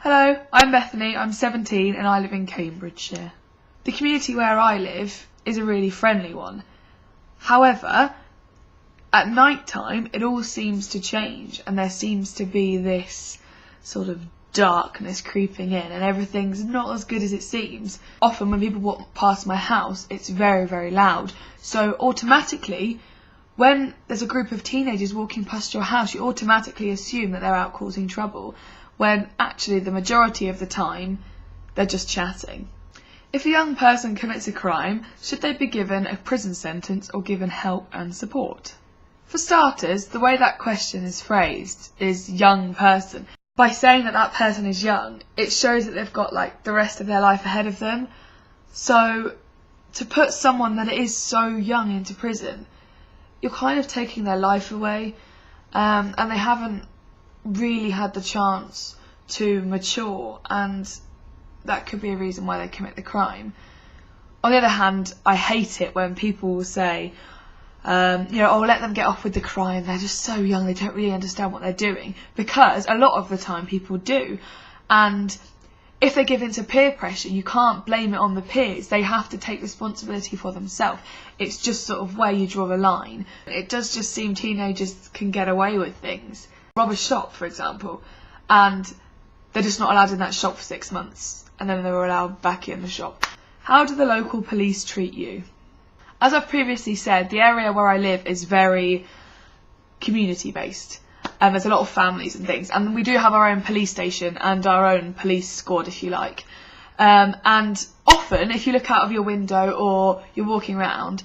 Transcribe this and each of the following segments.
Hello, I'm Bethany, I'm 17 and I live in Cambridgeshire. The community where I live is a really friendly one. However, at night time it all seems to change and there seems to be this sort of darkness creeping in and everything's not as good as it seems. Often when people walk past my house it's very, very loud. So automatically, when there's a group of teenagers walking past your house, you automatically assume that they're out causing trouble, when actually the majority of the time they're just chatting. If a young person commits a crime, should they be given a prison sentence or given help and support? For starters, the way that question is phrased is young person. By saying that that person is young, it shows that they've got like the rest of their life ahead of them. So to put someone that is so young into prison, you're kind of taking their life away, and they haven't really had the chance to mature, and that could be a reason why they commit the crime. On the other hand, I hate it when people will say, oh, let them get off with the crime, they're just so young, they don't really understand what they're doing, because a lot of the time people do, and if they give in to peer pressure, you can't blame it on the peers. They have to take responsibility for themselves. It's just sort of where you draw the line. It does just seem teenagers can get away with things. Rob a shop, for example, and they're just not allowed in that shop for 6 months, and then they're allowed back in the shop. How do the local police treat you? As I've previously said, the area where I live is very community-based. There's a lot of families and things, and we do have our own police station and our own police squad, if you like. And often, if you look out of your window or you're walking around,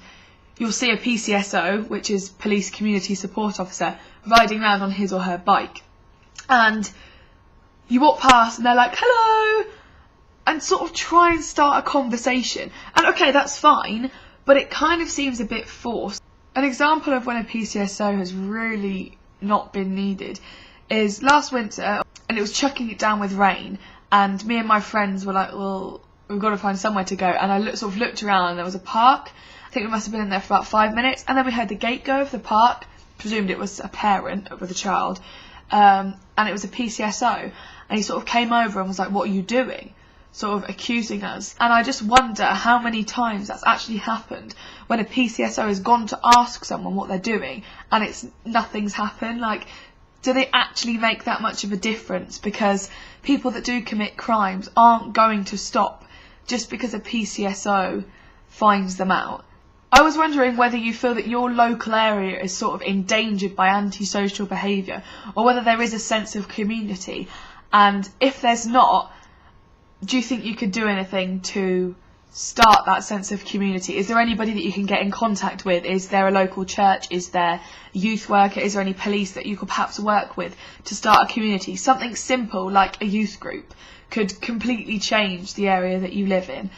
you'll see a PCSO, which is Police Community Support Officer, riding around on his or her bike. And you walk past and they're like, hello, and sort of try and start a conversation. And okay, that's fine, but it kind of seems a bit forced. An example of when a PCSO has really not been needed is last winter, and it was chucking it down with rain, and me and my friends were like, well, we've got to find somewhere to go, and I sort of looked around and there was a park. I think we must have been in there for about 5 minutes, and then we heard the gate go of the park, presumed it was a parent with a child, and it was a PCSO, and he sort of came over and was like, what are you doing? Sort of accusing us. And I just wonder how many times that's actually happened when a PCSO has gone to ask someone what they're doing and nothing's happened. Like, do they actually make that much of a difference? Because people that do commit crimes aren't going to stop just because a PCSO finds them out. I was wondering whether you feel that your local area is sort of endangered by antisocial behaviour, or whether there is a sense of community, and if there's not, do you think you could do anything to start that sense of community? Is there anybody that you can get in contact with? Is there a local church? Is there a youth worker? Is there any police that you could perhaps work with to start a community? Something simple like a youth group could completely change the area that you live in.